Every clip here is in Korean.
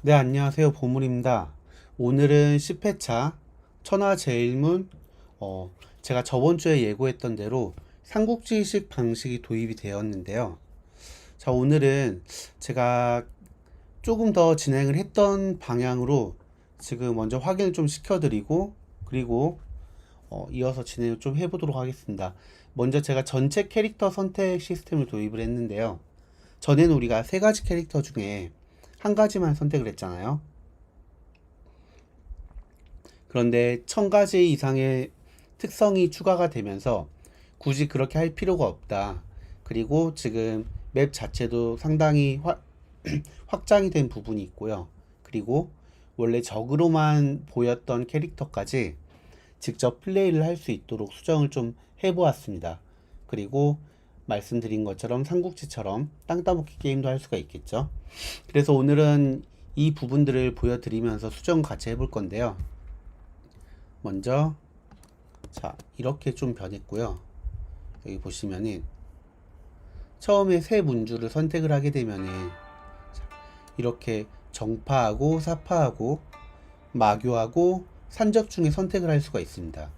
네, 안녕하세요. 보물입니다. 오늘은 10회차 천하제일문, 제가 저번 주에 예고했던 대로 삼국지식 방식이 도입이 되었는데요. 자, 오늘은 제가 조금 더 진행을 했던 방향으로 지금 먼저 확인을 좀 시켜드리고, 그리고 이어서 진행을 좀 해보도록 하겠습니다. 먼저 제가 전체 캐릭터 선택 시스템을 도입을 했는데요. 전에는 우리가 세 가지 캐릭터 중에 한 가지만 선택을 했잖아요. 그런데 1000가지 이상의 특성이 추가가 되면서 굳이 그렇게 할 필요가 없다. 그리고 지금 맵 자체도 상당히 확장이 된 부분이 있고요. 그리고 원래 적으로만 보였던 캐릭터까지 직접 플레이를 할 수 있도록 수정을 좀 해보았습니다. 그리고 말씀드린 것처럼 삼국지처럼 땅 따먹기 게임도 할 수가 있겠죠. 그래서 오늘은 이 부분들을 보여드리면서 수정 같이 해볼 건데요. 먼저 자, 이렇게 좀 변했고요. 여기 보시면은 처음에 새 문주를 선택을 하게 되면은 이렇게 정파하고 사파하고 마교하고 산적 중에 선택을 할 수가 있습니다.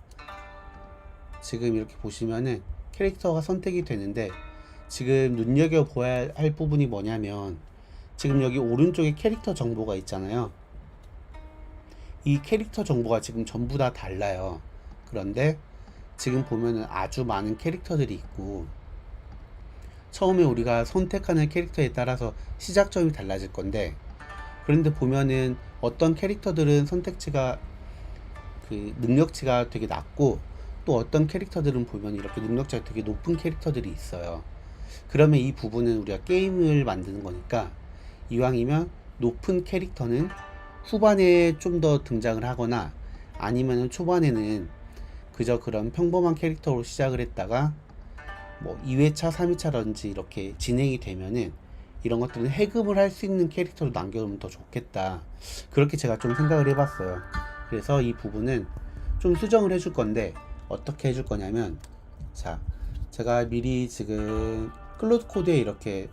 지금 이렇게 보시면은 캐릭터가 선택이 되는데, 지금 눈여겨보아야 할 부분이 뭐냐면 지금 여기 오른쪽에 캐릭터 정보가 있잖아요. 이 캐릭터 정보가 지금 전부 다 달라요. 그런데 지금 보면은 아주 많은 캐릭터들이 있고, 처음에 우리가 선택하는 캐릭터에 따라서 시작점이 달라질 건데, 그런데 보면은 어떤 캐릭터들은 선택치가 능력치가 되게 낮고, 또 어떤 캐릭터들은 보면 이렇게 능력치가 되게 높은 캐릭터들이 있어요. 그러면 이 부분은 우리가 게임을 만드는 거니까 이왕이면 높은 캐릭터는 후반에 좀 더 등장을 하거나, 아니면은 초반에는 그저 그런 평범한 캐릭터로 시작을 했다가 뭐 2회차, 3회차라든지 이렇게 진행이 되면은 이런 것들은 해금을 할 수 있는 캐릭터로 남겨놓으면 더 좋겠다. 그렇게 제가 좀 생각을 해봤어요. 그래서 이 부분은 좀 수정을 해줄 건데, 어떻게 해줄 거냐면, 자, 제가 미리 지금 클로드 코드에 이렇게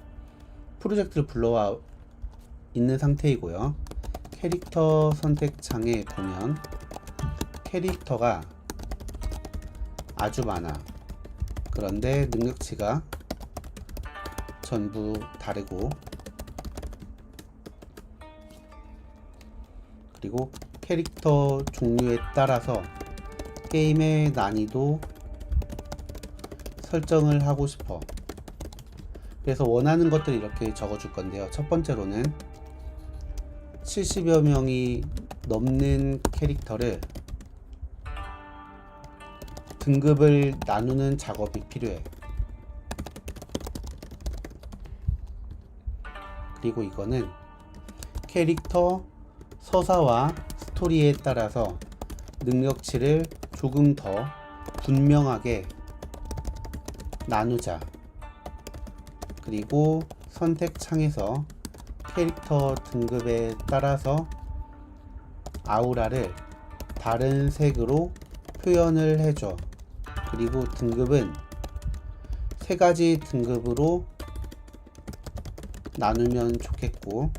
프로젝트를 불러와 있는 상태이고요. 캐릭터 선택창에 보면 캐릭터가 아주 많아. 그런데 능력치가 전부 다르고, 그리고 캐릭터 종류에 따라서 게임의 난이도 설정을 하고 싶어. 그래서 원하는 것들 이렇게 적어줄 건데요. 첫 번째로는 70여 명이 넘는 캐릭터를 등급을 나누는 작업이 필요해. 그리고 이거는 캐릭터 서사와 스토리에 따라서 능력치를 조금 더 분명하게 나누자. 그리고 선택창에서 캐릭터 등급에 따라서 아우라를 다른 색으로 표현을 해줘. 그리고 등급은 세 가지 등급으로 나누면 좋겠고,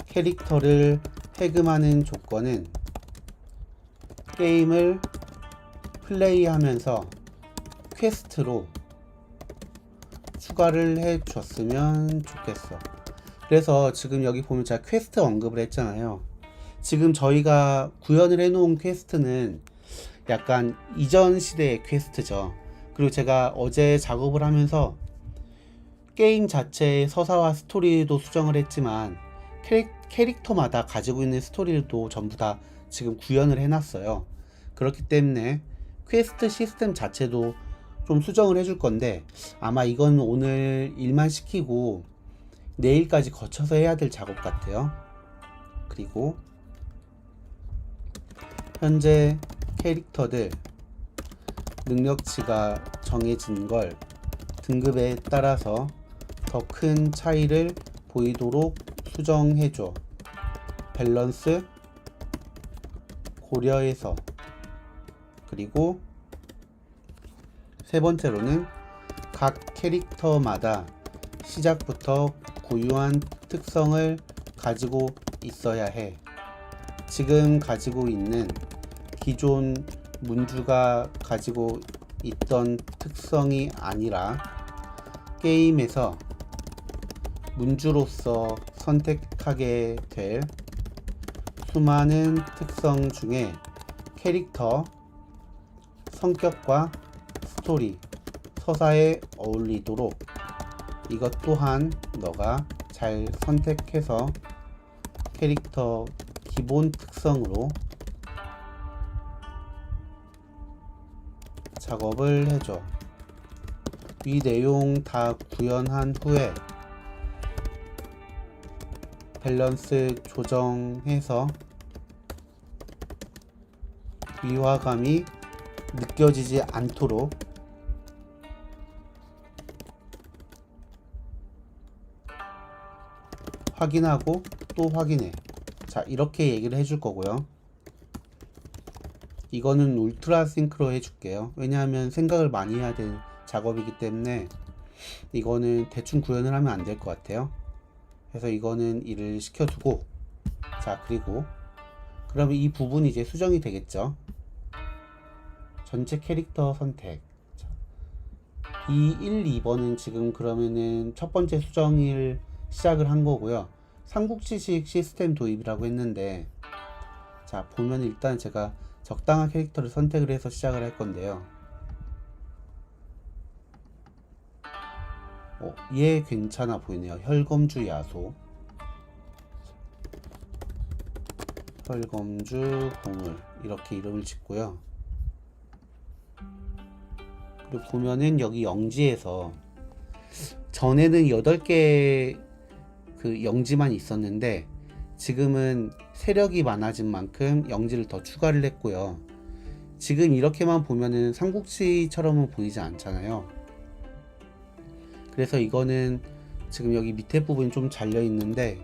캐릭터를 해금하는 조건은 게임을 플레이하면서 퀘스트로 추가를 해 줬으면 좋겠어. 그래서 지금 여기 보면 제가 퀘스트 언급을 했잖아요. 지금 저희가 구현을 해 놓은 퀘스트는 약간 이전 시대의 퀘스트죠. 그리고 제가 어제 작업을 하면서 게임 자체의 서사와 스토리도 수정을 했지만 캐릭터마다 가지고 있는 스토리도 전부 다 지금 구현을 해놨어요. 그렇기 때문에 퀘스트 시스템 자체도 좀 수정을 해줄 건데, 아마 이건 오늘 일만 시키고 내일까지 거쳐서 해야 될 작업 같아요. 그리고 현재 캐릭터들 능력치가 정해진 걸 등급에 따라서 더 큰 차이를 보이도록 수정해줘. 밸런스 고려해서. 그리고 세 번째로는 각 캐릭터마다 시작부터 고유한 특성을 가지고 있어야 해. 지금 가지고 있는 기존 문주가 가지고 있던 특성이 아니라 게임에서 문주로서 선택하게 될 수많은 특성 중에 캐릭터, 성격과 스토리, 서사에 어울리도록 이것 또한 너가 잘 선택해서 캐릭터 기본 특성으로 작업을 해줘. 이 내용 다 구현한 후에 밸런스 조정해서 위화감이 느껴지지 않도록 확인하고 또 확인해. 자, 이렇게 얘기를 해줄 거고요. 이거는 울트라 싱크로 해줄게요. 왜냐하면 생각을 많이 해야 될 작업이기 때문에 이거는 대충 구현을 하면 안 될 것 같아요. 그래서 이거는 일을 시켜주고, 자, 그리고 그러면 이 부분이 이제 수정이 되겠죠. 전체 캐릭터 선택. 자, 이 1, 2번은 지금 그러면은 첫 번째 수정을 시작을 한 거고요. 삼국지식 시스템 도입이라고 했는데, 자, 보면 일단 제가 적당한 캐릭터를 선택을 해서 시작을 할 건데요. 얘 괜찮아 보이네요. 혈검주 야소, 혈검주 봉을 이렇게 이름을 짓고요. 그리고 보면은 여기 영지에서 전에는 8개 그 영지만 있었는데 지금은 세력이 많아진 만큼 영지를 더 추가를 했고요. 지금 이렇게만 보면은 삼국지처럼은 보이지 않잖아요. 그래서 이거는 지금 여기 밑에 부분이 좀 잘려 있는데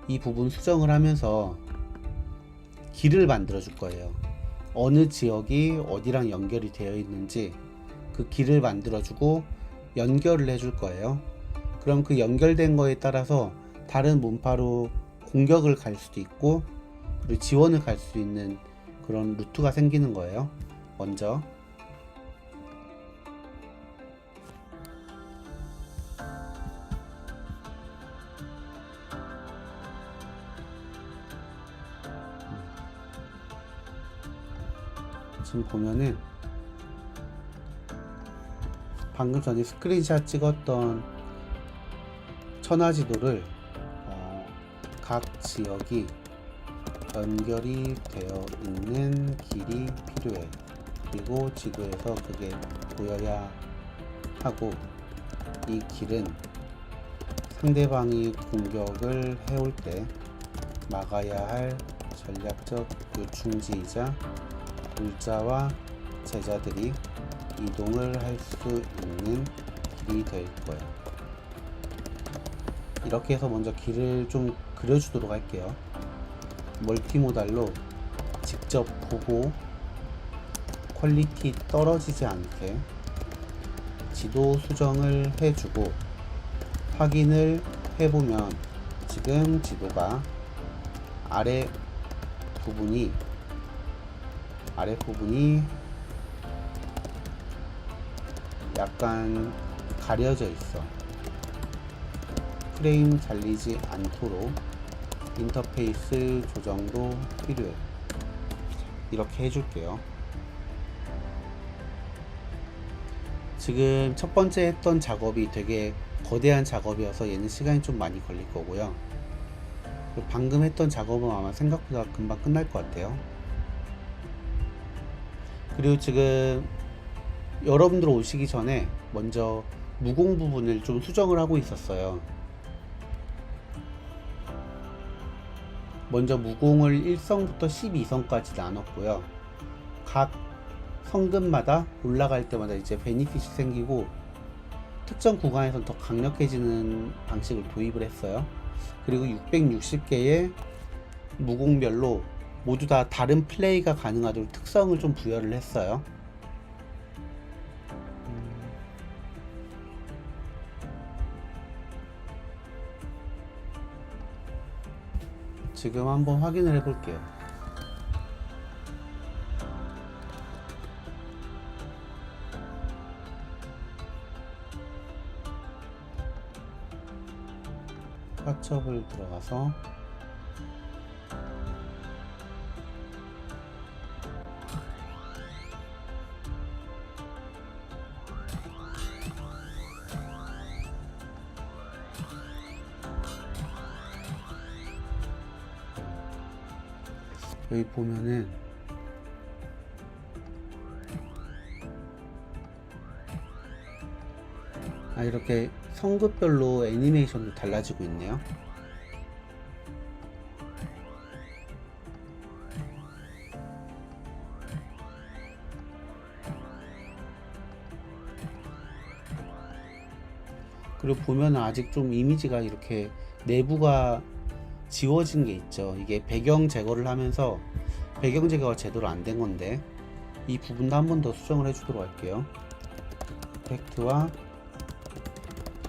이 부분 수정을 하면서 길을 만들어 줄 거예요. 어느 지역이 어디랑 연결이 되어 있는지 그 길을 만들어 주고 연결을 해줄 거예요. 그럼 그 연결된 거에 따라서 다른 문파로 공격을 갈 수도 있고 그리고 지원을 갈 수 있는 그런 루트가 생기는 거예요. 먼저 지금 보면은 방금 전에 스크린샷 찍었던 천하지도를 각 지역이 연결이 되어 있는 길이 필요해. 그리고 지도에서 그게 보여야 하고 이 길은 상대방이 공격을 해올 때 막아야 할 전략적 요충지이자 불자와 제자들이 이동을 할 수 있는 길이 될 거예요. 이렇게 해서 먼저 길을 좀 그려주도록 할게요. 멀티모달로 직접 보고 퀄리티 떨어지지 않게 지도 수정을 해주고 확인을 해보면 지금 지도가 아래 부분이 약간 가려져 있어. 프레임 잘리지 않도록 인터페이스 조정도 필요해. 이렇게 해줄게요. 지금 첫 번째 했던 작업이 되게 거대한 작업이어서 얘는 시간이 좀 많이 걸릴 거고요. 방금 했던 작업은 아마 생각보다 금방 끝날 것 같아요. 그리고 지금 여러분들 오시기 전에 먼저 무공 부분을 좀 수정을 하고 있었어요. 먼저 무공을 1성부터 12성까지 나눴고요. 각 성급마다 올라갈 때마다 이제 베니핏이 생기고 특정 구간에서 더 강력해지는 방식을 도입을 했어요. 그리고 660개의 무공별로 모두 다 다른 플레이가 가능하도록 특성을 좀 부여를 했어요. 지금 한번 확인을 해 볼게요. 화첩을 들어가서 여기 보면은 이렇게 성급별로 애니메이션도 달라지고 있네요. 그리고 보면 아직 좀 이미지가 이렇게 내부가 지워진 게 있죠. 이게 배경 제거를 하면서 배경 제거가 제대로 안 된 건데, 이 부분도 한 번 더 수정을 해주도록 할게요. 이펙트와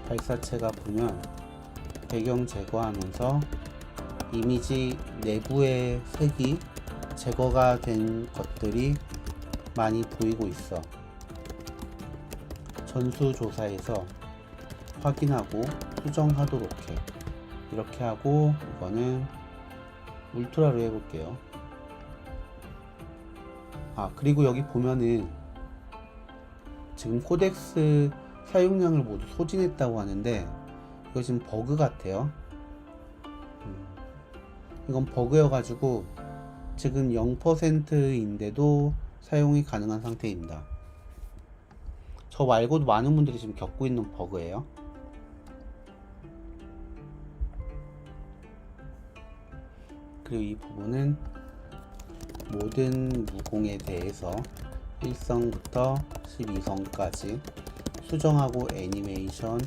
발사체가 보면 배경 제거하면서 이미지 내부의 색이 제거가 된 것들이 많이 보이고 있어. 전수조사에서 확인하고 수정하도록 해. 이렇게 하고 이거는 울트라로 해볼게요. 그리고 여기 보면은 지금 코덱스 사용량을 모두 소진했다고 하는데, 이거 지금 버그 같아요. 이건 버그여 가지고 지금 0%인데도 사용이 가능한 상태입니다. 저 말고도 많은 분들이 지금 겪고 있는 버그예요. 그리고 이 부분은 모든 무공에 대해서 1성부터 12성까지 수정하고 애니메이션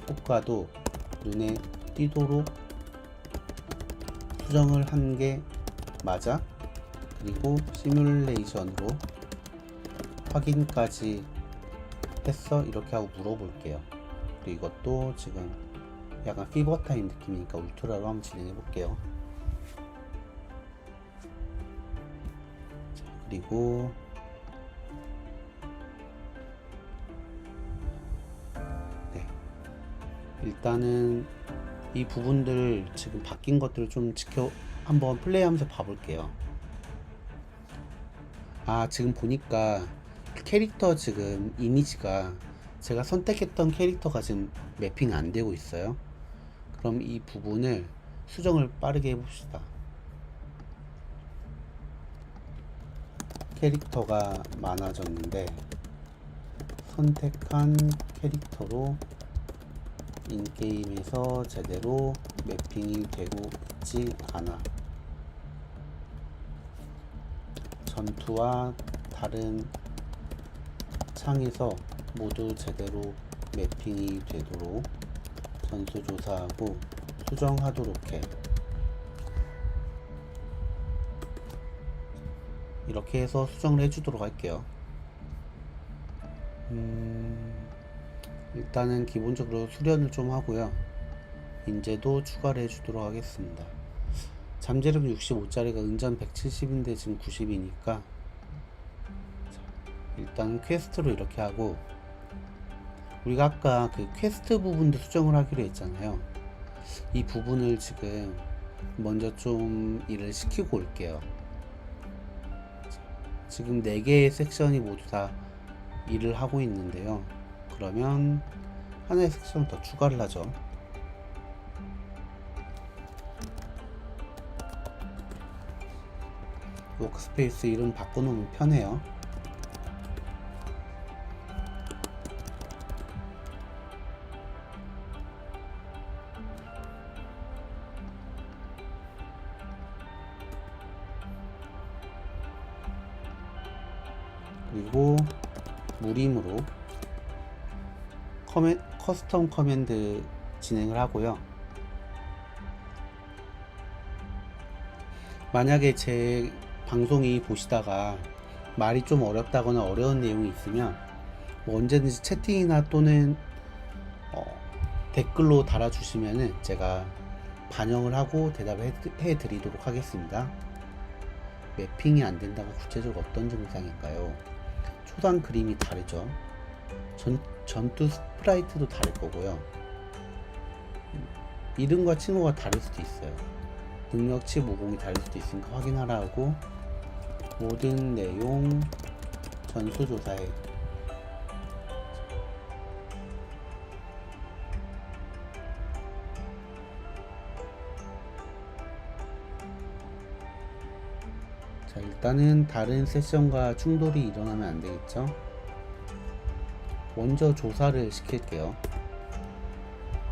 효과도 눈에 띄도록 수정을 한 게 맞아? 그리고 시뮬레이션으로 확인까지 했어? 이렇게 하고 물어볼게요. 그리고 이것도 지금 약간 피벗타임 느낌이니까 울트라로 한번 진행해 볼게요. 그리고 일단은 이 부분들 지금 바뀐 것들을 좀 한번 플레이하면서 봐볼게요. 지금 보니까 캐릭터 지금 이미지가 제가 선택했던 캐릭터가 지금 매핑 안 되고 있어요. 그럼 이 부분을 수정을 빠르게 해봅시다. 캐릭터가 많아졌는데 선택한 캐릭터로 인게임에서 제대로 매핑이 되고 있지 않아. 전투와 다른 창에서 모두 제대로 매핑이 되도록 전수조사하고 수정하도록 해. 이렇게 해서 수정을 해주도록 할게요. 일단은 기본적으로 수련을 좀 하고요. 인재도 추가를 해주도록 하겠습니다. 잠재력 65짜리가 은전 170인데 지금 90이니까 일단 퀘스트로 이렇게 하고, 우리가 아까 그 퀘스트 부분도 수정을 하기로 했잖아요. 이 부분을 지금 먼저 좀 일을 시키고 올게요. 지금 4개의 섹션이 모두 다 일을 하고 있는데요. 그러면 하나의 섹션을 더 추가를 하죠. 워크스페이스 이름 바꿔놓으면 편해요. 그리고 무림으로 커스텀 커맨드 진행을 하고요. 만약에 제 방송이 보시다가 말이 좀 어렵다거나 어려운 내용이 있으면 뭐 언제든지 채팅이나 또는 댓글로 달아주시면은 제가 반영을 하고 대답을 해드리도록 하겠습니다. 매핑이 안 된다고 구체적으로 어떤 증상일까요? 초단 그림이 다르죠. 전투 스프라이트도 다를 거고요. 이름과 칭호가 다를 수도 있어요. 능력치 모공이 다를 수도 있으니까 확인하라 하고, 모든 내용 전수조사에 자, 일단은 다른 세션과 충돌이 일어나면 안 되겠죠. 먼저 조사를 시킬게요.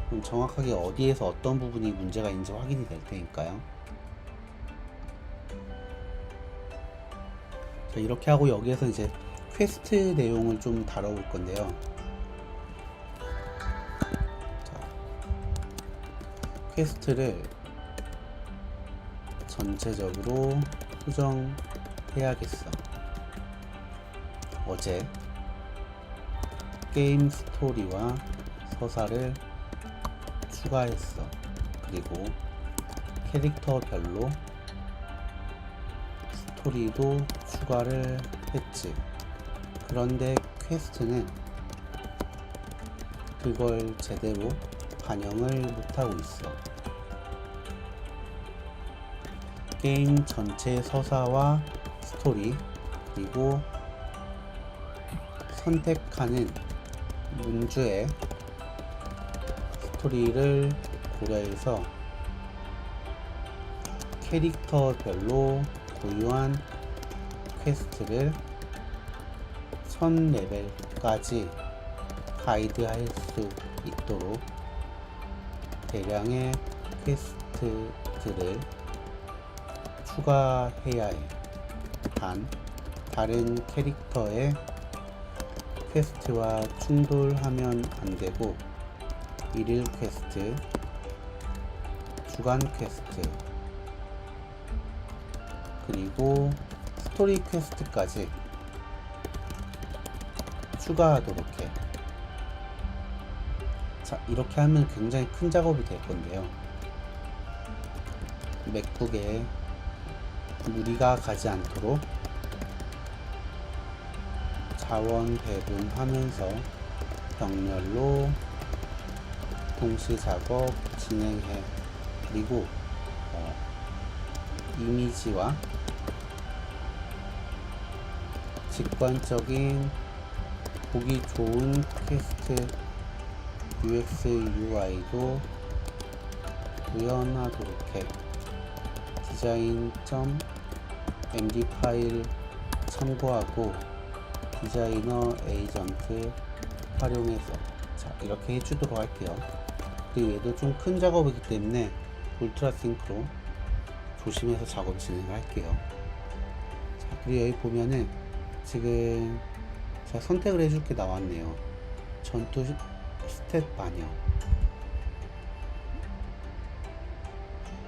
그럼 정확하게 어디에서 어떤 부분이 문제가 있는지 확인이 될 테니까요. 자, 이렇게 하고 여기에서 이제 퀘스트 내용을 좀 다뤄볼 건데요. 자, 퀘스트를 전체적으로 수정해야겠어. 어제 게임 스토리와 서사를 추가했어. 그리고 캐릭터별로 스토리도 추가를 했지. 그런데 퀘스트는 그걸 제대로 반영을 못하고 있어. 게임 전체 서사와 스토리, 그리고 선택하는 문주의 스토리를 고려해서 캐릭터별로 고유한 퀘스트를 1000레벨까지 가이드할 수 있도록 대량의 퀘스트들을 추가해야 해. 단, 다른 캐릭터의 퀘스트와 충돌하면 안되고, 일일 퀘스트, 주간 퀘스트, 그리고 스토리 퀘스트까지 추가하도록 해. 자, 이렇게 하면 굉장히 큰 작업이 될 건데요. 맥북에 무리가 가지 않도록 자원 배분하면서 병렬로 동시 작업 진행해. 그리고 이미지와 직관적인 보기 좋은 퀘스트 UX UI도 구현하도록 해. 디자인.md 파일 참고하고 디자이너 에이전트 활용해서, 자, 이렇게 해주도록 할게요. 그리고 얘도 좀 큰 작업이기 때문에 울트라 싱크로 조심해서 작업 진행을 할게요. 자, 그리고 여기 보면은 지금 제가 선택을 해줄 게 나왔네요. 전투 스탯 반영.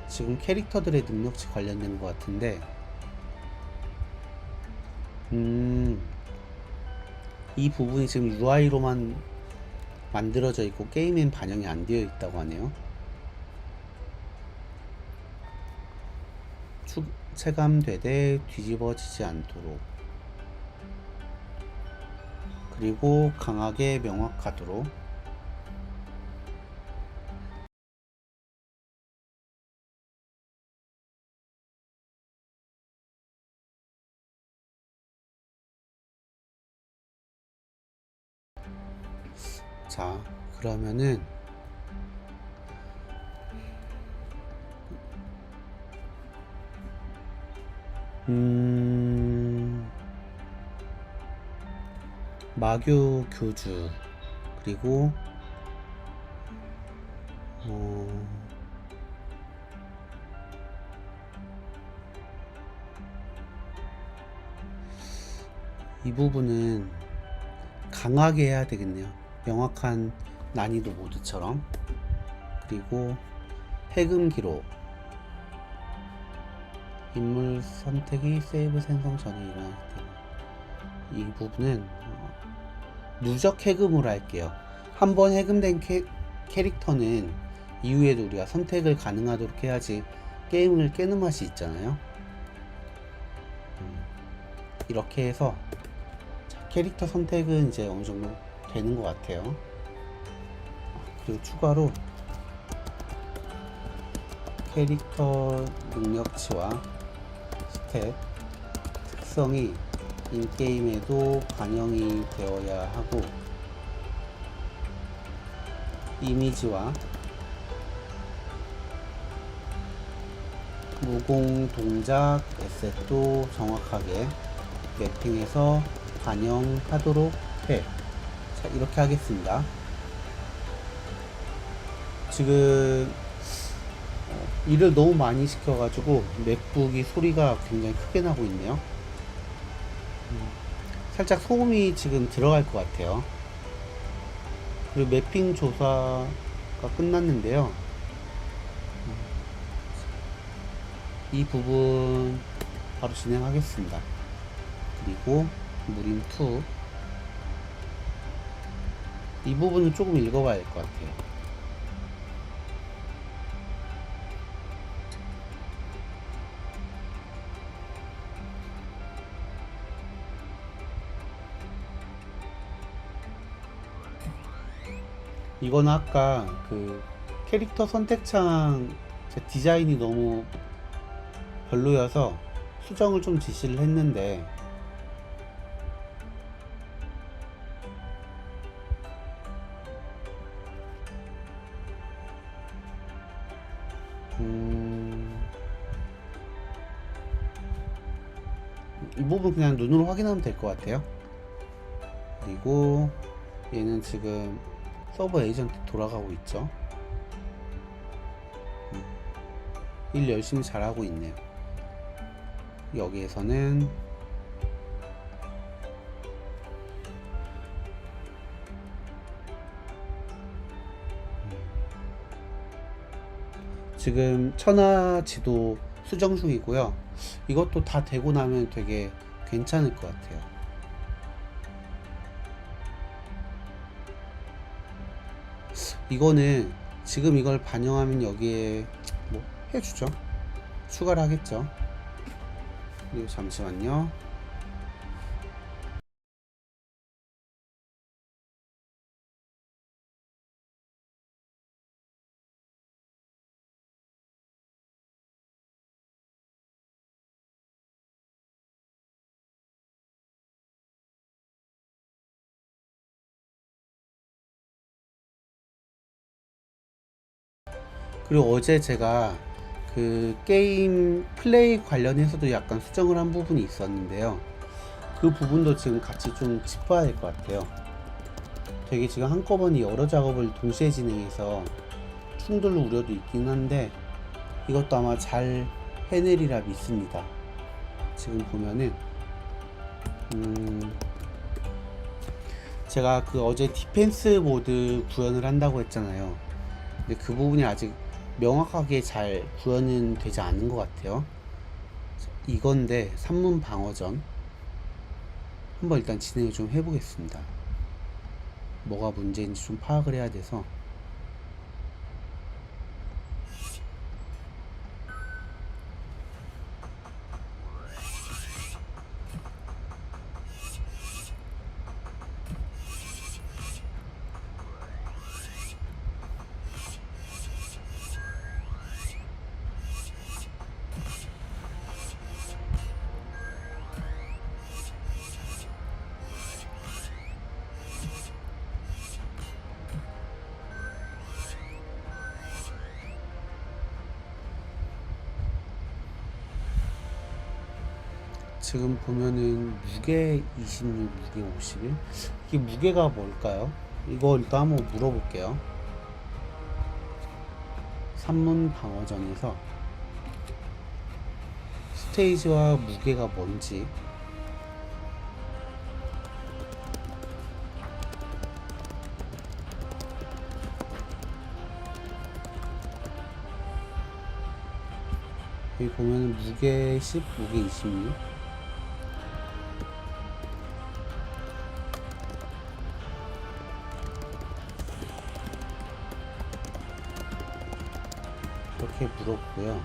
지금 캐릭터들의 능력치 관련된 것 같은데, 이 부분이 지금 UI로만 만들어져 있고 게임엔 반영이 안 되어 있다고 하네요. 체감되되 뒤집어지지 않도록, 그리고 강하게 명확하도록. 자, 그러면은 마교 교주, 그리고 이 부분은 강하게 해야 되겠네요. 명확한 난이도 모드처럼. 그리고 해금 기록, 인물 선택이 세이브 생성 전에 일어날 때, 이 부분은 누적 해금으로 할게요. 한번 해금된 캐릭터는 이후에도 우리가 선택을 가능하도록 해야지 게임을 깨는 맛이 있잖아요. 이렇게 해서 캐릭터 선택은 이제 어느 정도 되는 것 같아요. 그리고 추가로 캐릭터 능력치와 스탯 특성이 인게임에도 반영이 되어야 하고, 이미지와 무공 동작 에셋도 정확하게 매핑해서 반영하도록 해. 자, 이렇게 하겠습니다. 지금 일을 너무 많이 시켜가지고 맥북이 소리가 굉장히 크게 나고 있네요. 살짝 소음이 지금 들어갈 것 같아요. 그리고 매핑 조사가 끝났는데요. 이 부분 바로 진행하겠습니다. 그리고 무림2 이 부분은 조금 읽어봐야 될 것 같아요. 이거는 아까 그 캐릭터 선택창 디자인이 너무 별로여서 수정을 좀 지시를 했는데, 이 부분 그냥 눈으로 확인하면 될 것 같아요. 그리고 얘는 지금 서버 에이전트 돌아가고 있죠. 일 열심히 잘하고 있네요. 여기에서는 지금 천하지도 수정 중이고요. 이것도 다 되고 나면 되게 괜찮을 것 같아요. 이거는 지금 이걸 반영하면 여기에 뭐 해주죠. 추가를 하겠죠. 그리고 잠시만요. 그리고 어제 제가 그 게임 플레이 관련해서도 약간 수정을 한 부분이 있었는데요. 그 부분도 지금 같이 좀 짚어야 될 것 같아요. 되게 지금 한꺼번에 여러 작업을 동시에 진행해서 충돌 우려도 있긴 한데, 이것도 아마 잘 해내리라 믿습니다. 지금 보면은 제가 그 어제 디펜스 모드 구현을 한다고 했잖아요. 근데 그 부분이 아직 명확하게 잘 구현은 되지 않은 것 같아요. 이건데 산문 방어전 한번 일단 진행을 좀 해보겠습니다. 뭐가 문제인지 좀 파악을 해야 돼서. 지금 보면은 무게 26, 무게 51? 이게 무게가 뭘까요? 이거 일단 한번 물어볼게요. 산문 방어전에서 스테이지와 무게가 뭔지. 여기 보면은 무게 10, 무게 26. 있고요.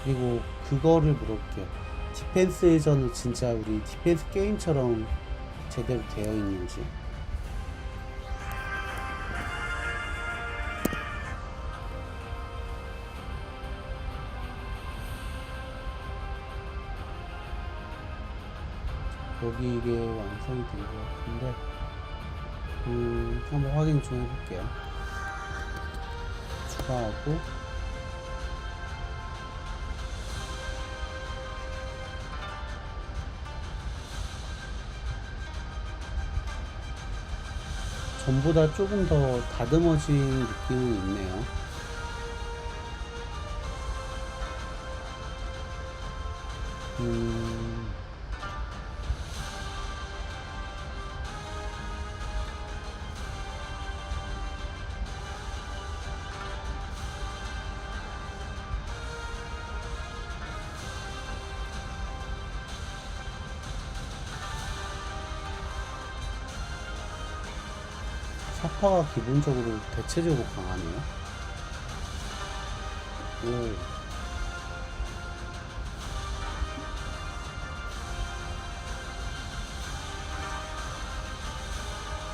그리고 그거를 물어볼게요. 디펜스전은 진짜 우리 디펜스 게임처럼 제대로 되어 있는지. 여기 이게 완성이 된 것 같은데, 한번 확인 좀 해볼게요. 추가하고, 전보다 조금 더 다듬어진 느낌은 있네요. 사파가 기본적으로 대체적으로 강하네요. 오.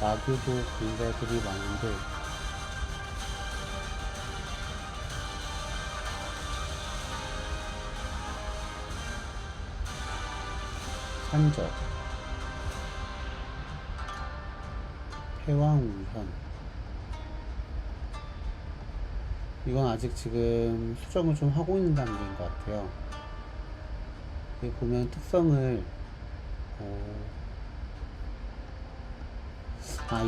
나교도 강자들이 많은데 산적, 패왕우현, 이건 아직 지금 수정을 좀 하고 있는 단계인 것 같아요. 여기 보면 특성을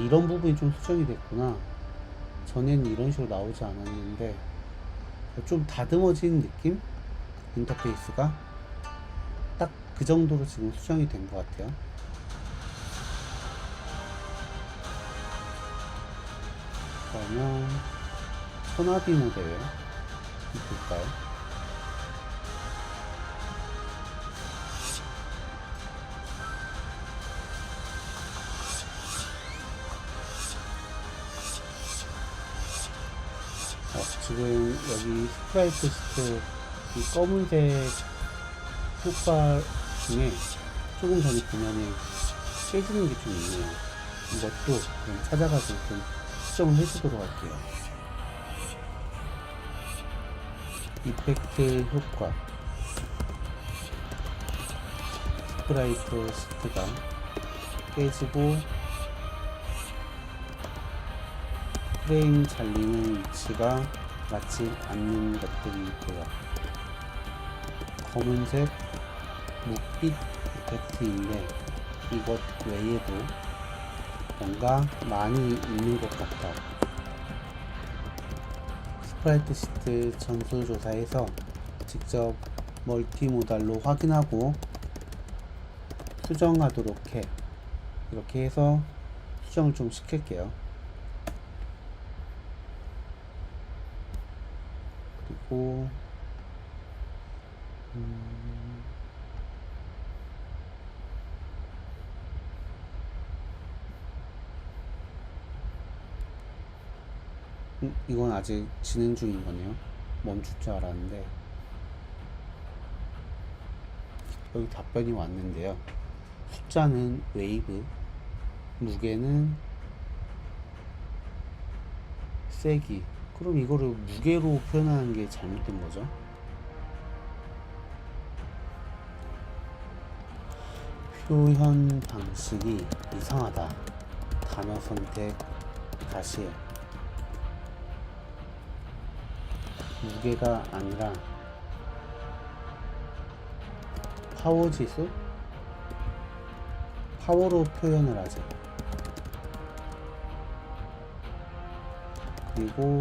이런 부분이 좀 수정이 됐구나. 전에는 이런 식으로 나오지 않았는데 좀 다듬어진 느낌? 인터페이스가 딱 그 정도로 지금 수정이 된 것 같아요. 그러면 소나비 모델 볼까요? 지금 여기 스프라이트 시트 이 검은색 효과 중에 조금 전에 보면은 깨지는 게 좀 있네요. 이것도 그냥 찾아가서 좀 수정을 해주도록 할게요. 이펙트 효과, 스프라이트 시트가 깨지고 프레임 잘리는 위치가 맞지 않는 것들이 있고요. 검은색 묵빛 이펙트인데 이것 외에도 뭔가 많이 있는 것 같다. 스프라이트 시트 전수조사에서 직접 멀티모달로 확인하고 수정하도록 해. 이렇게 해서 수정을 좀 시킬게요. 그리고 이건 아직 진행 중인 거네요. 멈출 줄 알았는데 여기 답변이 왔는데요. 숫자는 웨이브, 무게는 세기. 그럼 이거를 무게로 표현하는 게 잘못된 거죠? 표현 방식이 이상하다. 단어 선택 다시 해. 무게가 아니라 파워 지수? 파워로 표현을 하자. 그리고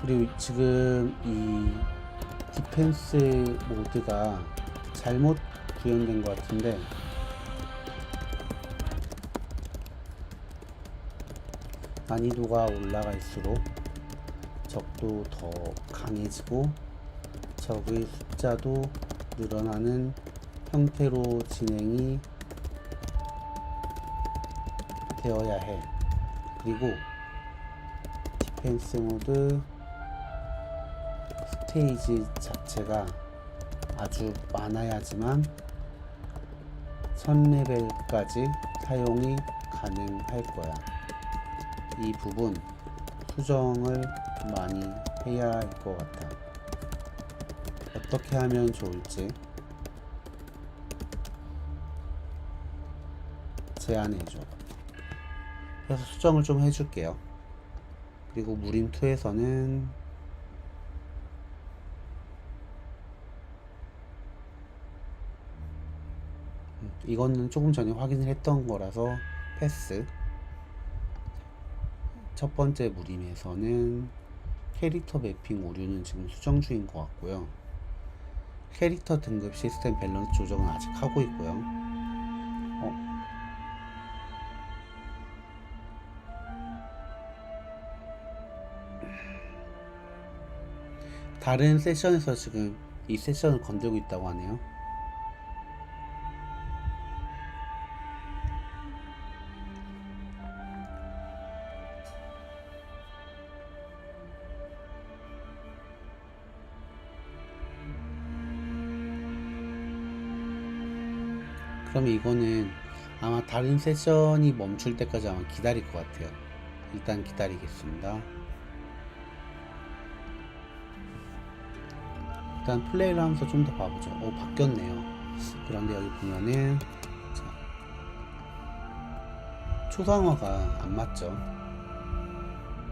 그리고 지금 이 디펜스 모드가 잘못 구현된 것 같은데 난이도가 올라갈수록 적도 더 강해지고 적의 숫자도 늘어나는 형태로 진행이 되어야 해. 그리고 디펜스 모드 스테이지 자체가 아주 많아야지만 1000레벨까지 사용이 가능할 거야. 이 부분 수정을 많이 해야 할 것 같아. 어떻게 하면 좋을지 제안해줘. 그래서 수정을 좀 해줄게요. 그리고 무림2에서는 이거는 조금 전에 확인을 했던 거라서 패스. 첫 번째 무림에서는 캐릭터 매핑 오류는 지금 수정 중인 것 같고요. 캐릭터 등급 시스템 밸런스 조정은 아직 하고 있고요. 다른 세션에서 지금 이 세션을 건들고 있다고 하네요. 그럼 이거는 아마 다른 세션이 멈출 때까지 아마 기다릴 것 같아요. 일단 기다리겠습니다. 일단 플레이를 하면서 좀 더 봐보죠. 바뀌었네요. 그런데 여기 보면은 자, 초상화가 안 맞죠.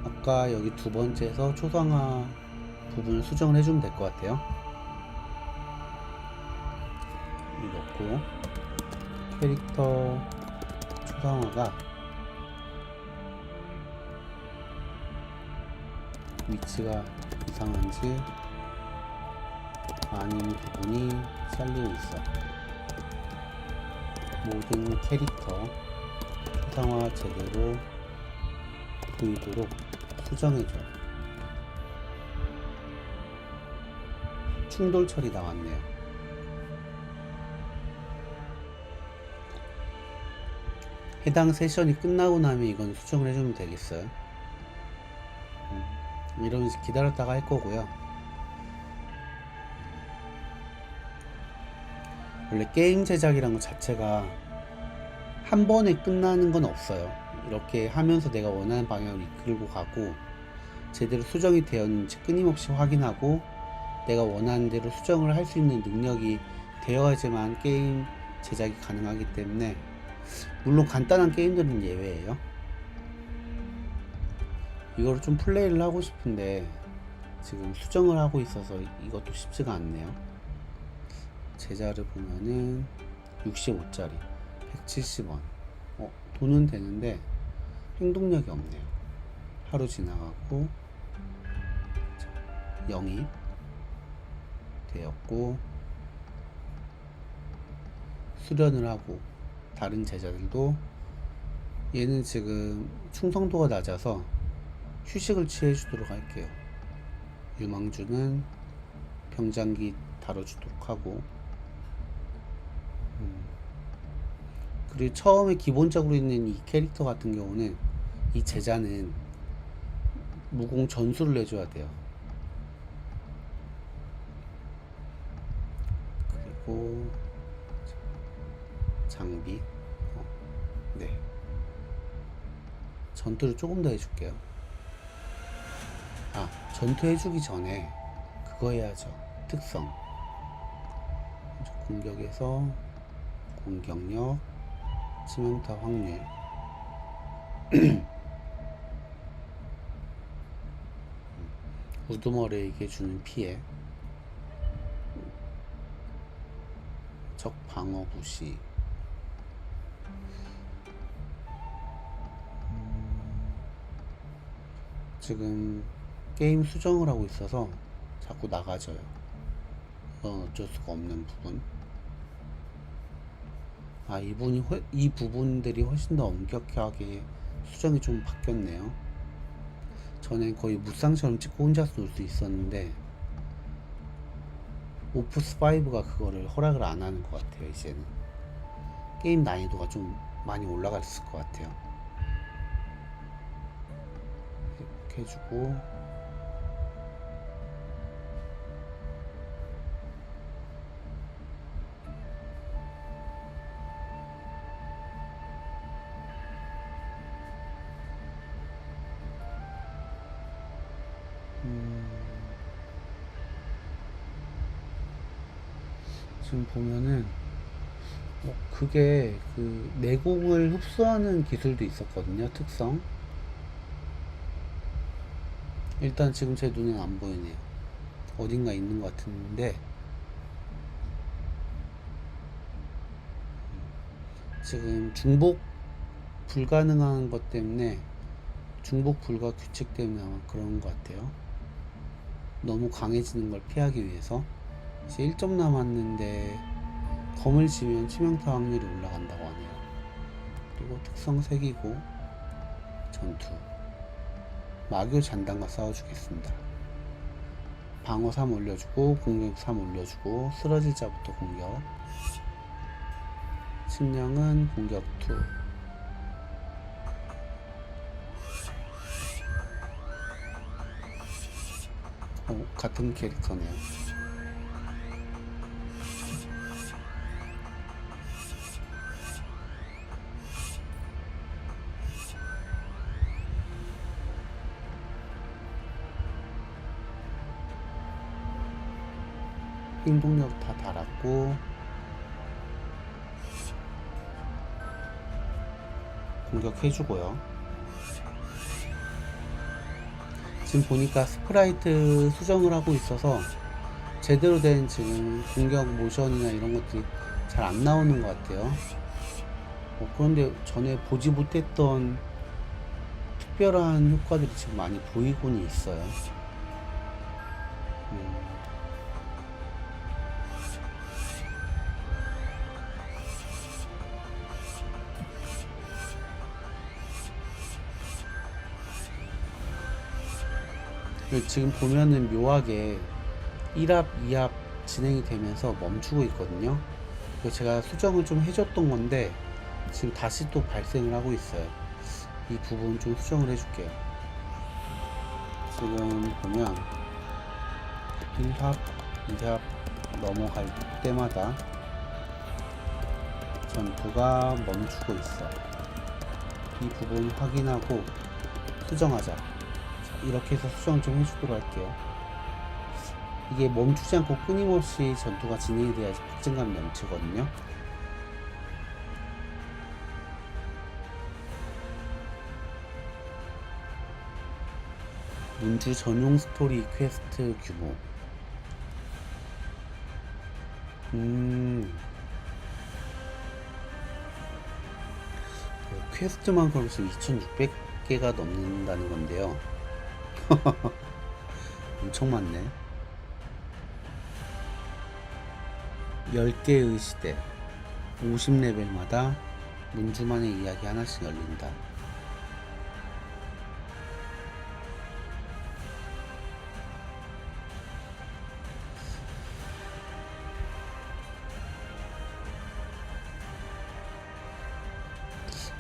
아까 여기 두 번째에서 초상화 부분을 수정을 해주면 될 것 같아요. 이렇고 캐릭터 초상화가 위치가 이상한지 아닌 부분이 잘리고 있어. 모든 캐릭터 초상화 제대로 보이도록 수정해줘. 충돌 처리 나왔네요. 해당 세션이 끝나고 나면 이건 수정을 해주면 되겠어요. 이러면서 기다렸다가 할 거고요. 원래 게임 제작이란 것 자체가 한 번에 끝나는 건 없어요. 이렇게 하면서 내가 원하는 방향으로 이끌고 가고 제대로 수정이 되었는지 끊임없이 확인하고 내가 원하는 대로 수정을 할 수 있는 능력이 되어야지만 게임 제작이 가능하기 때문에, 물론 간단한 게임들은 예외예요. 이거를 좀 플레이를 하고 싶은데 지금 수정을 하고 있어서 이것도 쉽지가 않네요. 제자를 보면은 65짜리 170원. 돈은 되는데 행동력이 없네요. 하루 지나가고 영입 되었고 수련을 하고, 다른 제자들도 얘는 지금 충성도가 낮아서 휴식을 취해 주도록 할게요. 유망주는 병장기 다뤄주도록 하고, 그리고 처음에 기본적으로 있는 이 캐릭터 같은 경우는 이 제자는 무공 전술을 해줘야 돼요. 그리고 장비, 네, 전투를 조금 더 해줄게요. 전투 해주기 전에 그거 해야죠. 특성 공격에서 공격력, 치명타 확률, 우두머리에게 주는 피해, 적 방어 부시, 지금 게임 수정을 하고 있어서 자꾸 나가져요. 이건 어쩔 수가 없는 부분. 이 부분들이 훨씬 더 엄격하게 수정이 좀 바뀌었네요. 전엔 거의 무쌍처럼 찍고 혼자서 놀 수 있었는데 오프스 5가 그거를 허락을 안 하는 것 같아요. 이제는 게임 난이도가 좀 많이 올라갔을 것 같아요. 이렇게 해주고 지금 보면은 그게 그 내공을 흡수하는 기술도 있었거든요. 특성. 일단 지금 제 눈엔 안 보이네요. 어딘가 있는 것 같은데 지금 중복 불가능한 것 때문에, 중복 불가 규칙 때문에 아마 그런 것 같아요. 너무 강해지는 걸 피하기 위해서. 이제 1점 남았는데 검을 지면 치명타 확률이 올라간다고 하네요. 그리고 특성 색이고 전투. 마교 잔당과 싸워주겠습니다. 방어 3 올려주고 공격 3 올려주고 쓰러질 자부터 공격. 측량은 공격 2. 같은 캐릭터네요. 행동력 다 달았고 공격해주고요. 지금 보니까 스프라이트 수정을 하고 있어서 제대로 된 지금 공격 모션이나 이런 것들이 잘 안 나오는 것 같아요. 그런데 전에 보지 못했던 특별한 효과들이 지금 많이 보이곤 있어요. 지금 보면은 묘하게 1합, 2합 진행이 되면서 멈추고 있거든요. 제가 수정을 좀 해줬던 건데 지금 다시 또 발생을 하고 있어요. 이 부분 좀 수정을 해줄게요. 지금 보면 1합, 2합 넘어갈 때마다 전투가 멈추고 있어. 이 부분 확인하고 수정하자. 이렇게 해서 수정 좀 해주도록 할게요. 이게 멈추지 않고 끊임없이 전투가 진행이 돼야지 박진감이 넘치거든요. 문주 전용 스토리 퀘스트 규모. 퀘스트만 그러면서 2600개가 넘는다는 건데요. 엄청 많네. 10개의 시대 50레벨마다 문주만의 이야기 하나씩 열린다.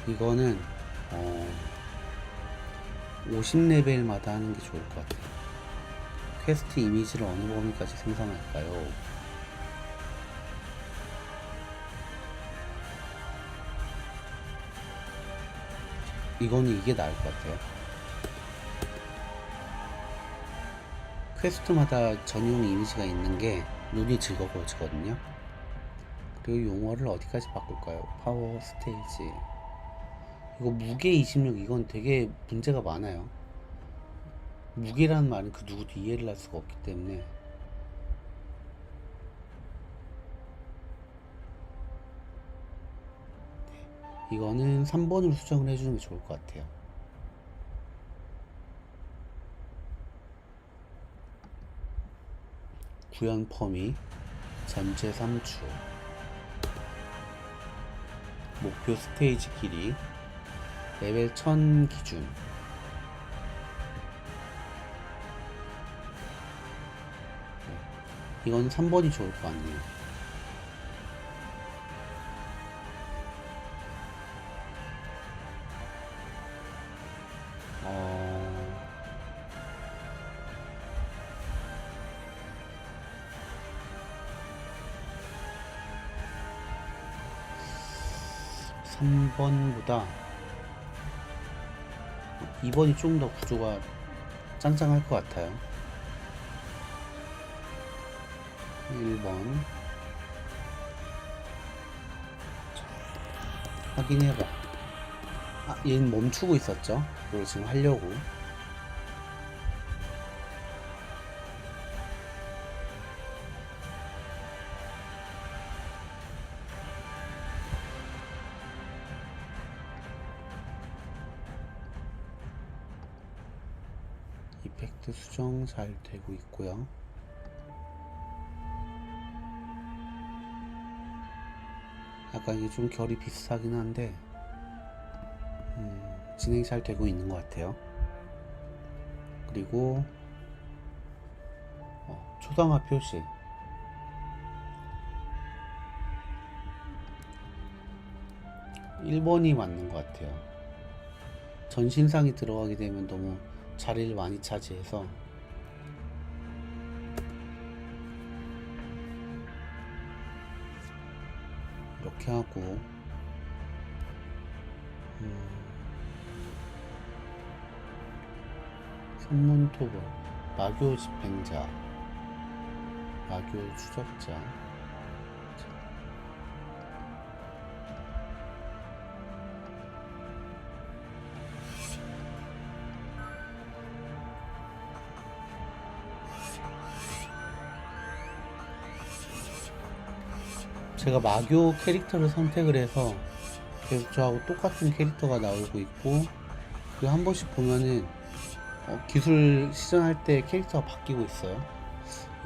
이거는 50레벨마다 하는 게 좋을 것 같아요. 퀘스트 이미지를 어느 범위까지 생성할까요? 이거는 이게 나을 것 같아요. 퀘스트마다 전용 이미지가 있는 게 눈이 즐거워지거든요. 그리고 용어를 어디까지 바꿀까요? 파워 스테이지. 이거 무게 26, 이건 되게 문제가 많아요. 무게라는 말은 그 누구도 이해를 할 수가 없기 때문에. 이거는 3번으로 수정을 해주는 게 좋을 것 같아요. 구현 범위, 전체 3추, 목표 스테이지 길이, 레벨 1000 기준. 이건 3번이 좋을 것 같네요. 어... 3번보다 2번이 좀 더 구조가 짱짱할 것 같아요. 1번 확인해봐. 아, 얘는 멈추고 있었죠? 이걸 지금 하려고. 이펙트 수정 잘 되고 있고요. 약간 이게 좀 결이 비슷하긴 한데 진행이 잘 되고 있는 것 같아요. 그리고 초상화 표시 1번이 맞는 것 같아요. 전신상이 들어가게 되면 너무 자리를 많이 차지해서 이렇게 하고 선문토벌, 마교 집행자, 마교 추적자. 제가 마교 캐릭터를 선택을 해서 계속 저하고 똑같은 캐릭터가 나오고 있고, 그리고 한 번씩 보면은 기술 시전할 때 캐릭터가 바뀌고 있어요.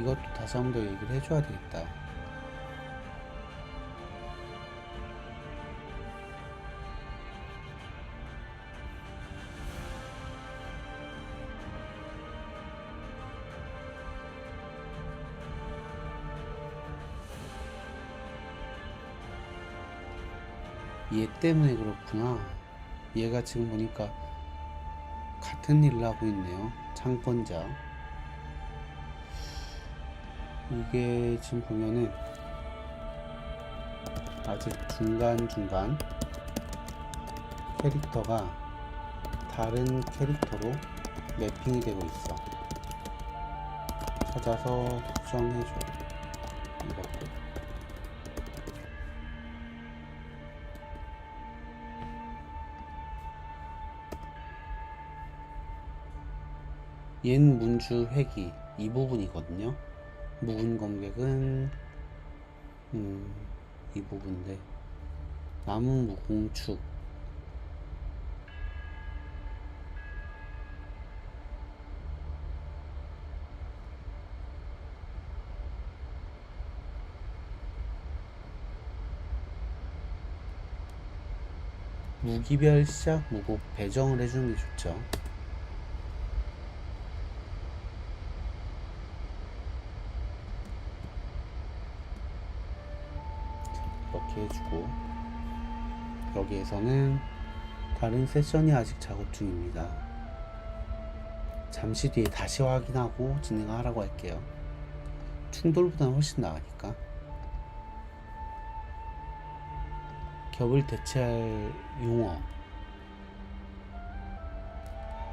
이것도 다시 한 번 더 얘기를 해줘야 되겠다. 얘 때문에 그렇구나. 얘가 지금 보니까 같은 일을 하고 있네요. 창권자. 이게 지금 보면은 아직 중간중간 캐릭터가 다른 캐릭터로 매핑이 되고 있어. 찾아서 수정해줘. 이것도. 옌 문주 회기 이 부분이거든요. 묵은 검객은 이 부분인데 나무 무공축 무기별 시작 무곡 배정을 해주는 게 좋죠. 이렇게 해주고, 여기에서는 다른 세션이 아직 작업 중입니다. 잠시 뒤에 다시 확인하고 진행하라고 할게요. 충돌보다는 훨씬 나으니까. 겹을 대체할 용어,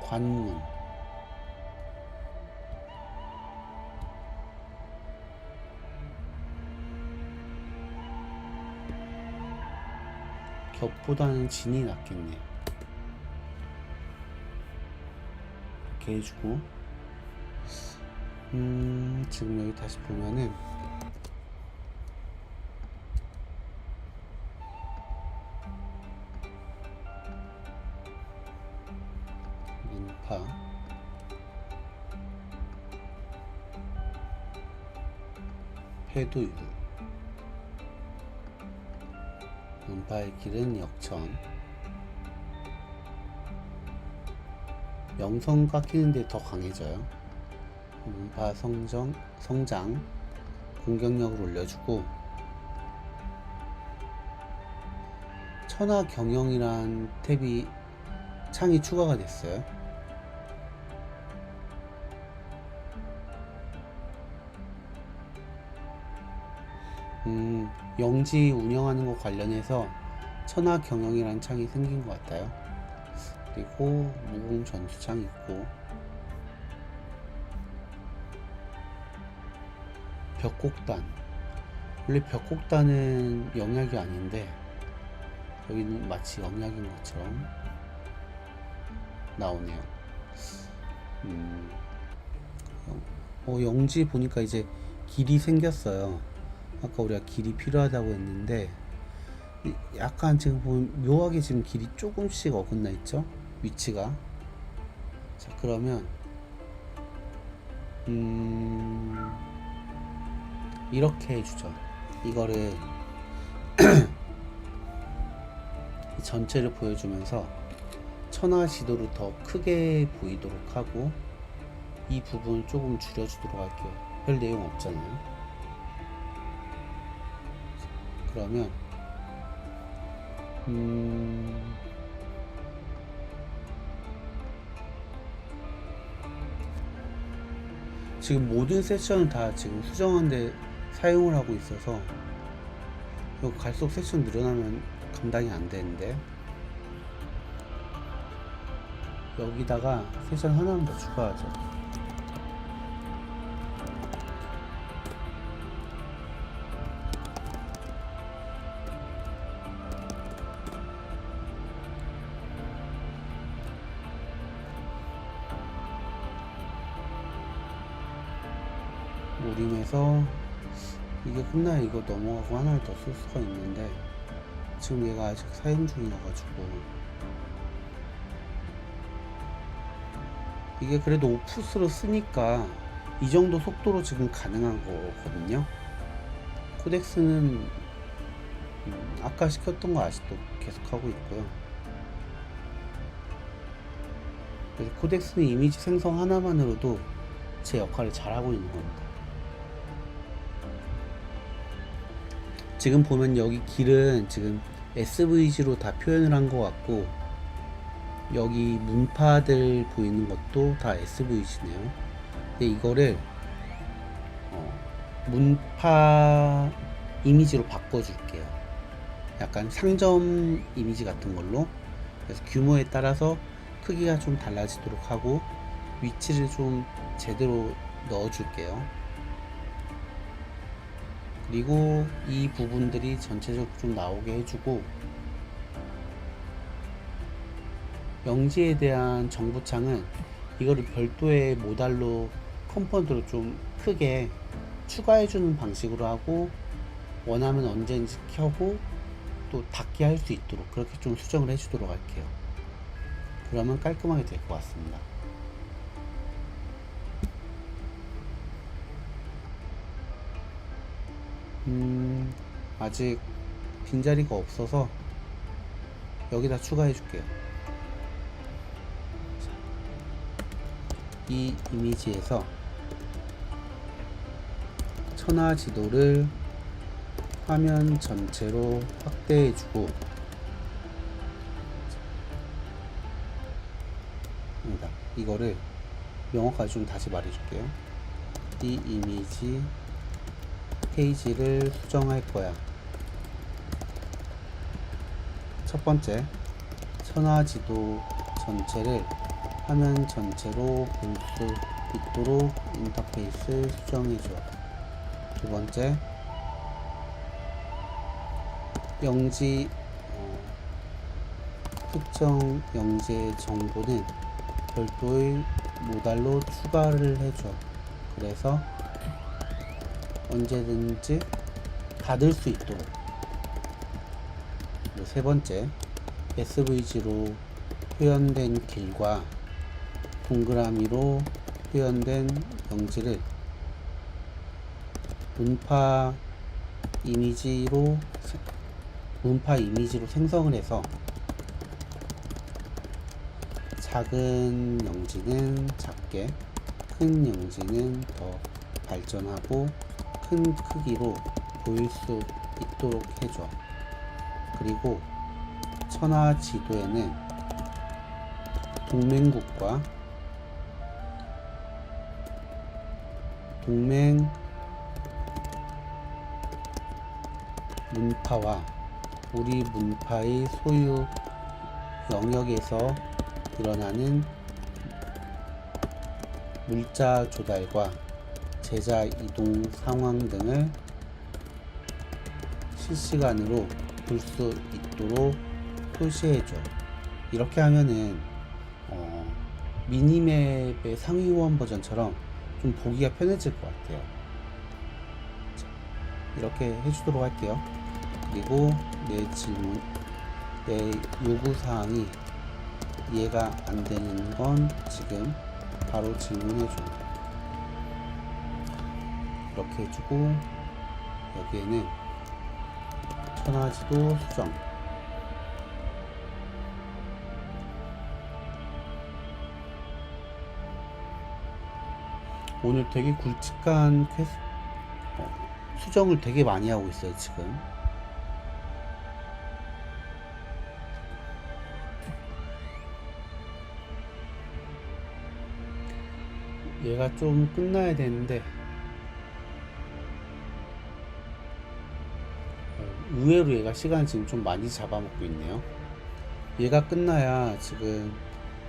관문, 겹보다는 진이 낫겠네요. 이렇게 해주고, 지금 여기 다시 보면은 문파, 회두유, 문파의 길은 역천. 명성 깎이는데 더 강해져요. 문파 성장, 공격력을 올려주고, 천하 경영이란 탭이 창이 추가가 됐어요. 영지 운영하는 것 관련해서 천하 경영이란 창이 생긴 것 같아요. 그리고 무공 전투창 있고, 벽곡단. 원래 벽곡단은 영약이 아닌데 여기는 마치 영약인 것처럼 나오네요. 영지 보니까 이제 길이 생겼어요. 아까 우리가 길이 필요하다고 했는데 약간 지금 보면 묘하게 지금 길이 조금씩 어긋나 있죠, 위치가. 자, 그러면 이렇게 해주죠. 이거를 전체를 보여주면서 천하 지도를 더 크게 보이도록 하고, 이 부분을 조금 줄여주도록 할게요. 별 내용 없잖아요. 그러면 지금 모든 세션을 다 지금 수정하는데 사용을 하고 있어서 이거 갈수록 세션 늘어나면 감당이 안 되는데, 여기다가 세션 하나만 더 추가하죠. 오림에서 이게 끝나야 이거 넘어가고 하나를 더 쓸 수가 있는데, 지금 얘가 아직 사용 중이어가지고, 이게 그래도 오프스로 쓰니까 이 정도 속도로 지금 가능한 거거든요. 코덱스는 아까 시켰던 거 아직도 계속 하고 있고요. 그래서 코덱스는 이미지 생성 하나만으로도 제 역할을 잘하고 있는 겁니다. 지금 보면 여기 길은 지금 SVG로 다 표현을 한 것 같고, 여기 문파들 보이는 것도 다 SVG네요. 근데 이거를 문파 이미지로 바꿔줄게요. 약간 상점 이미지 같은 걸로. 그래서 규모에 따라서 크기가 좀 달라지도록 하고, 위치를 좀 제대로 넣어줄게요. 그리고 이 부분들이 전체적으로 좀 나오게 해주고, 영지에 대한 정보창은 이거를 별도의 모달로 컴포넌트로 좀 크게 추가해주는 방식으로 하고, 원하면 언제든지 켜고 또 닫게 할 수 있도록 그렇게 좀 수정을 해주도록 할게요. 그러면 깔끔하게 될 것 같습니다. 아직 빈자리가 없어서 여기다 추가해 줄게요. 이 이미지에서 천하 지도를 화면 전체로 확대해 주고, 이거를 명확하게 좀 다시 말해 줄게요. 이 이미지 페이지를 수정할 거야. 첫 번째, 천하 지도 전체를 화면 전체로 볼 수 있도록 인터페이스 수정해줘. 두 번째, 영지 특정 영지의 정보는 별도의 모달로 추가를 해줘. 그래서 언제든지 닫을 수 있도록. 그리고 세 번째, SVG로 표현된 길과 동그라미로 표현된 영지를 문파 이미지로 생성을 해서 작은 영지는 작게, 큰 영지는 더 발전하고 큰 크기로 보일 수 있도록 해줘. 그리고 천하 지도에는 동맹국과 동맹 문파와 우리 문파의 소유 영역에서 일어나는 물자 조달과 제자 이동 상황 등을 실시간으로 볼 수 있도록 표시해줘. 이렇게 하면은 미니맵의 상위원 버전처럼 좀 보기가 편해질 것 같아요. 자, 이렇게 해주도록 할게요. 그리고 내 질문, 내 요구사항이 이해가 안 되는 건 지금 바로 질문해줘. 이렇게 해주고, 여기에는 천하지도 수정, 오늘 되게 굵직한 수정을 되게 많이 하고 있어요 지금. 얘가 좀 끝나야 되는데 의외로 얘가 시간을 지금 좀 많이 잡아먹고 있네요. 얘가 끝나야 지금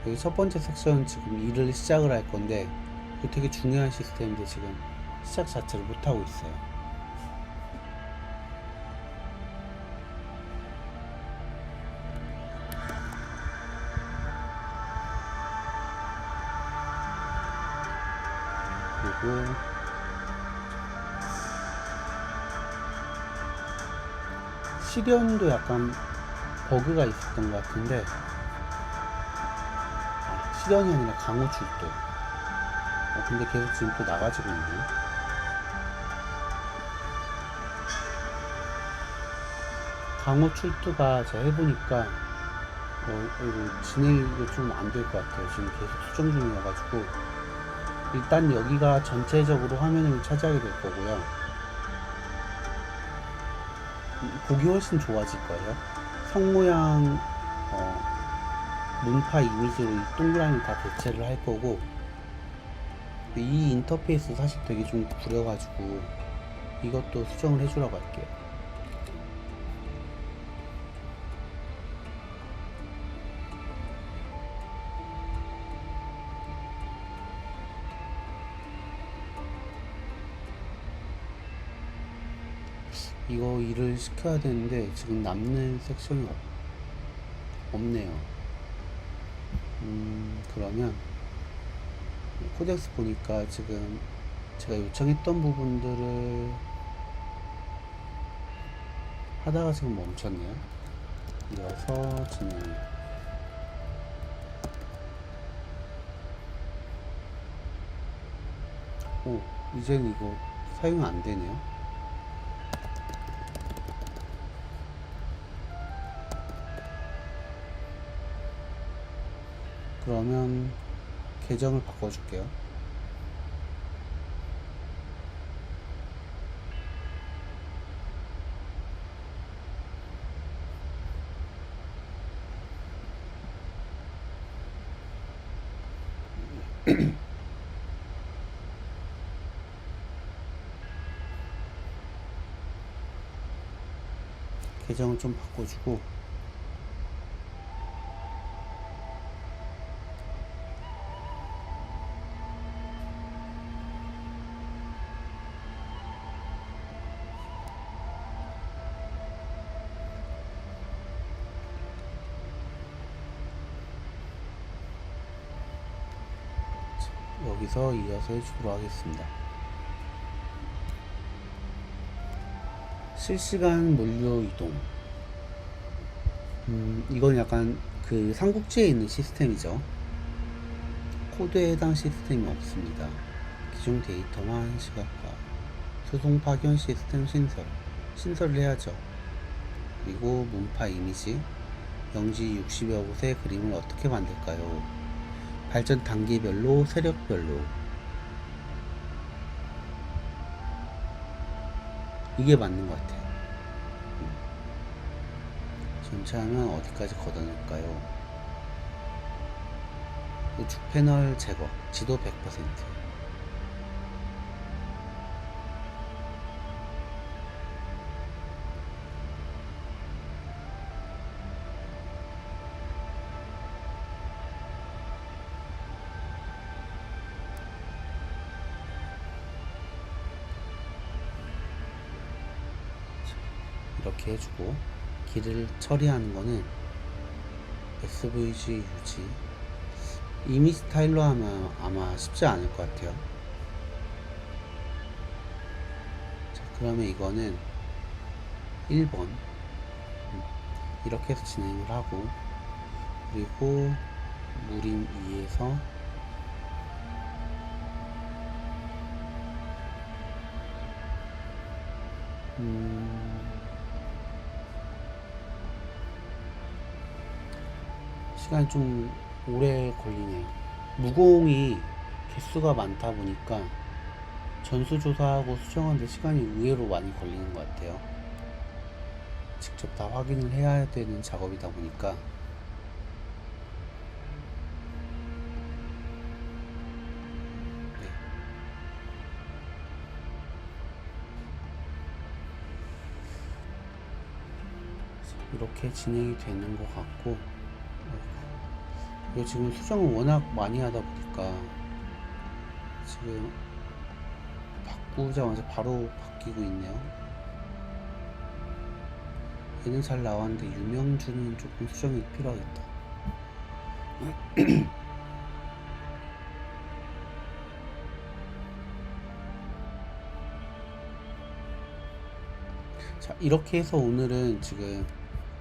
여기 첫 번째 섹션 지금 일을 시작을 할 건데, 이거 되게 중요한 시스템인데 지금 시작 자체를 못하고 있어요. 그리고 시련도 약간 버그가 있었던 것 같은데, 시련이 아니라 강호 출도. 근데 계속 지금 또 나가지고 있네. 강호 출두가 제가 해보니까 진행이 좀 안 될 것 같아요. 지금 계속 수정 중이어가지고. 일단 여기가 전체적으로 화면을 차지하게 될 거고요. 보기 훨씬 좋아질 거예요. 성 모양 문파 이미지로 이 동그라미 다 대체를 할 거고, 이 인터페이스 사실 되게 좀 구려가지고 이것도 수정을 해주라고 할게요. 이거 일을 시켜야 되는데 지금 남는 섹션이 없네요. 그러면 코덱스 보니까 지금 제가 요청했던 부분들을 하다가 지금 멈췄네요. 이어서 진행. 오, 이제는 이거 사용 안 되네요. 그러면 계정을 바꿔줄게요. 계정을 좀 바꿔주고, 여기서 이어서 해주도록 하겠습니다. 실시간 물류 이동. 이건 약간 그 삼국지에 있는 시스템이죠. 코드에 해당 시스템이 없습니다. 기존 데이터만 시각화. 수송 파견 시스템 신설을 해야죠. 그리고 문파 이미지. 영지 60여 곳의 그림을 어떻게 만들까요? 발전 단계별로, 세력별로. 이게 맞는 것 같아요. 전체 화면 어디까지 걷어낼까요? 우측 패널 제거, 지도 100%. 이렇게 해주고, 길을 처리하는 거는 SVG 유지. 이미 스타일로 하면 아마 쉽지 않을 것 같아요. 자, 그러면 이거는 1번 이렇게 해서 진행을 하고, 그리고 무림 2에서 시간이 좀 오래 걸리네요. 무공이 개수가 많다 보니까 전수조사하고 수정하는데 시간이 의외로 많이 걸리는 것 같아요. 직접 다 확인을 해야 되는 작업이다 보니까. 네. 이렇게 진행이 되는 것 같고, 이거 지금 수정을 워낙 많이 하다 보니까 지금 바꾸자마자 바로 바뀌고 있네요. 얘는 잘 나왔는데 유명주는 조금 수정이 필요하겠다. 자, 이렇게 해서 오늘은 지금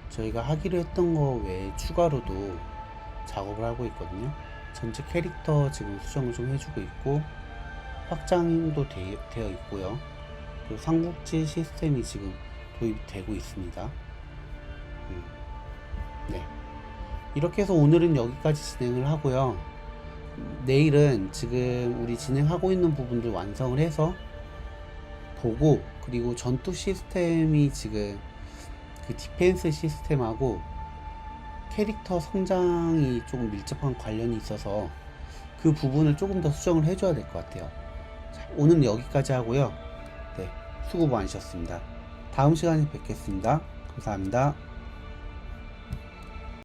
저희가 하기로 했던 거 외에 추가로도 작업을 하고 있거든요. 전체 캐릭터 지금 수정을 좀 해주고 있고, 확장도 되어 있고요. 그리고 삼국지 시스템이 지금 도입되고 있습니다. 네. 이렇게 해서 오늘은 여기까지 진행을 하고요. 내일은 지금 우리 진행하고 있는 부분들 완성을 해서 보고, 그리고 전투 시스템이 지금 그 디펜스 시스템하고 캐릭터 성장이 조금 밀접한 관련이 있어서 그 부분을 조금 더 수정을 해줘야 될 것 같아요. 자, 오늘은 여기까지 하고요. 네, 수고 많으셨습니다. 다음 시간에 뵙겠습니다. 감사합니다.